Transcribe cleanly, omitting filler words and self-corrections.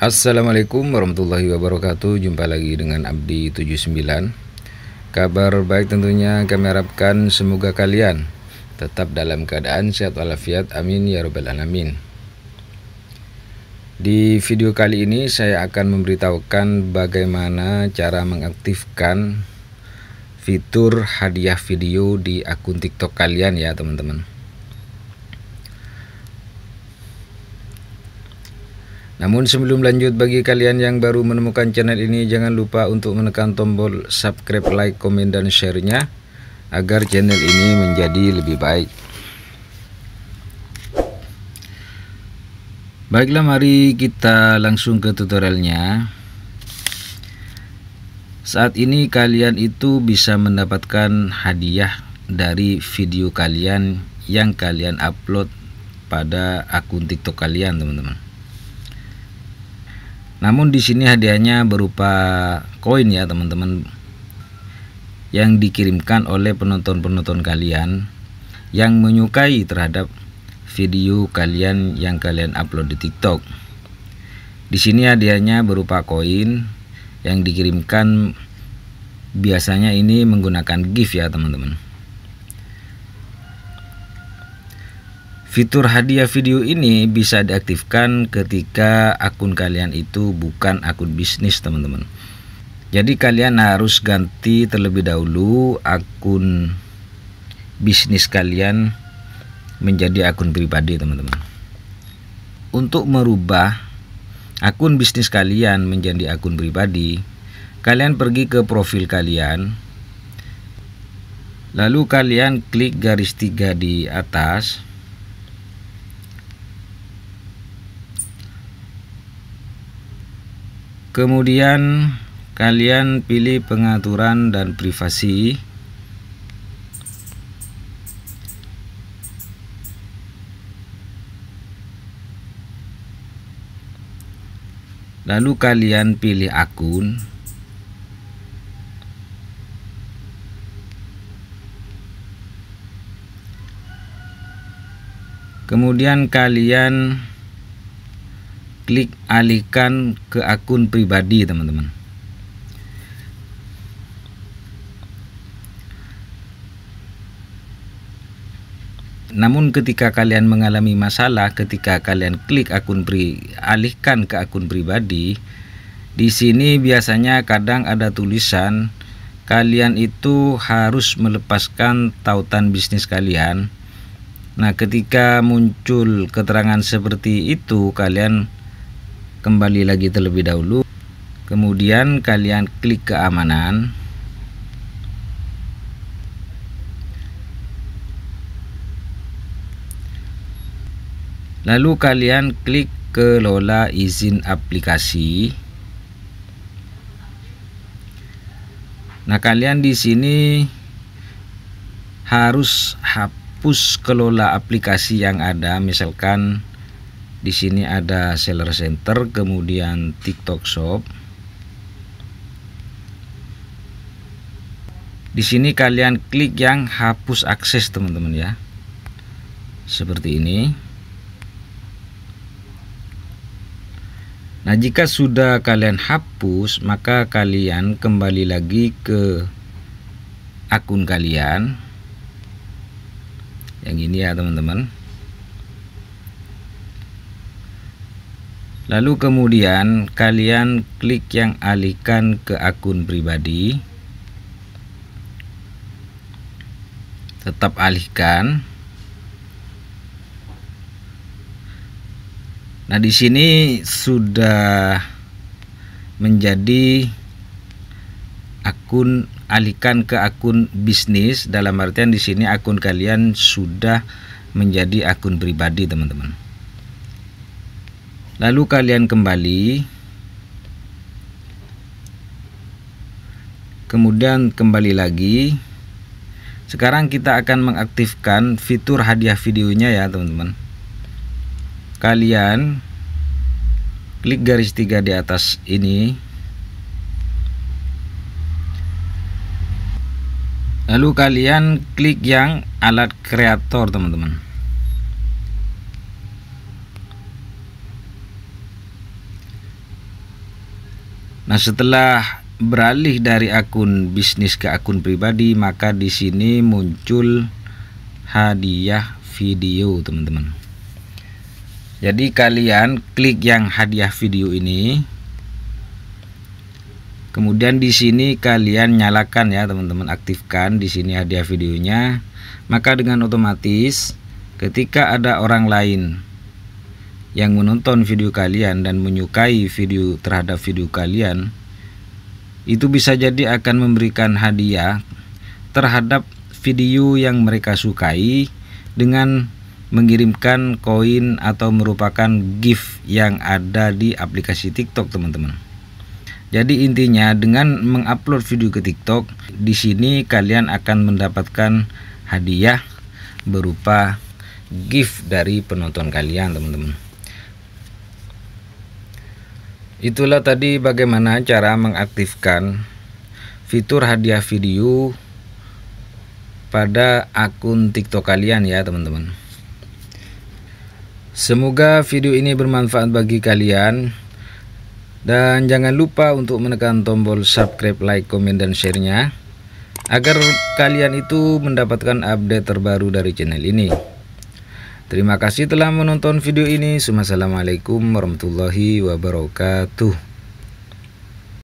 Assalamualaikum warahmatullahi wabarakatuh. Jumpa lagi dengan Abdi 79. Kabar baik tentunya kami harapkan semoga kalian tetap dalam keadaan sehat walafiat, amin ya rabbal alamin. Di video kali ini saya akan memberitahukan bagaimana cara mengaktifkan fitur hadiah video di akun TikTok kalian ya teman-teman. Namun sebelum lanjut, bagi kalian yang baru menemukan channel ini, jangan lupa untuk menekan tombol subscribe, like, komen, dan share-nya agar channel ini menjadi lebih baik. Baiklah, mari kita langsung ke tutorialnya. Saat ini kalian itu bisa mendapatkan hadiah dari video kalian yang kalian upload pada akun TikTok kalian, teman-teman. Namun di sini hadiahnya berupa koin ya teman-teman, yang dikirimkan oleh penonton-penonton kalian yang menyukai terhadap video kalian yang kalian upload di TikTok. Di sini hadiahnya berupa koin yang dikirimkan, biasanya ini menggunakan gift ya teman-teman. Fitur hadiah video ini bisa diaktifkan ketika akun kalian itu bukan akun bisnis, teman-teman. Jadi kalian harus ganti terlebih dahulu akun bisnis kalian menjadi akun pribadi, teman-teman. Untuk merubah akun bisnis kalian menjadi akun pribadi, kalian pergi ke profil kalian, lalu kalian klik garis 3 di atas. Kemudian kalian pilih pengaturan dan privasi. Lalu kalian pilih akun. Kemudian kalian klik alihkan ke akun pribadi, teman-teman. Namun ketika kalian mengalami masalah ketika kalian klik alihkan ke akun pribadi, di sini biasanya kadang ada tulisan kalian itu harus melepaskan tautan bisnis kalian. Nah, ketika muncul keterangan seperti itu, kalian kembali lagi terlebih dahulu, kemudian kalian klik keamanan, lalu kalian klik kelola izin aplikasi. Nah, kalian di sini harus hapus kelola aplikasi yang ada, misalkan di sini ada Seller Center, kemudian TikTok Shop. Di sini kalian klik yang hapus akses, teman-teman ya. Seperti ini. Nah, jika sudah kalian hapus, maka kalian kembali lagi ke akun kalian. Yang ini ya, teman-teman. Lalu kemudian kalian klik yang alihkan ke akun pribadi. Tetap alihkan. Nah, di sini sudah menjadi akun alihkan ke akun bisnis, dalam artian di sini akun kalian sudah menjadi akun pribadi, teman-teman. Lalu kalian kembali, kemudian kembali lagi. Sekarang kita akan mengaktifkan fitur hadiah videonya ya teman-teman. Kalian klik garis 3 di atas ini, lalu kalian klik yang alat kreator, teman-teman. Nah, setelah beralih dari akun bisnis ke akun pribadi, maka di sini muncul hadiah video, teman-teman. Jadi kalian klik yang hadiah video ini. Kemudian di sini kalian nyalakan ya, teman-teman, aktifkan di sini hadiah videonya. Maka dengan otomatis ketika ada orang lain yang menonton video kalian dan menyukai video terhadap video kalian, itu bisa jadi akan memberikan hadiah terhadap video yang mereka sukai dengan mengirimkan koin atau merupakan gift yang ada di aplikasi TikTok, teman-teman. Jadi intinya dengan mengupload video ke TikTok, di sini kalian akan mendapatkan hadiah berupa gift dari penonton kalian, teman-teman. Itulah tadi bagaimana cara mengaktifkan fitur hadiah video pada akun TikTok kalian ya, teman-teman. Semoga video ini bermanfaat bagi kalian, dan jangan lupa untuk menekan tombol subscribe, like, komen, dan share-nya agar kalian itu mendapatkan update terbaru dari channel ini. Terima kasih telah menonton video ini. Wassalamualaikum warahmatullahi wabarakatuh.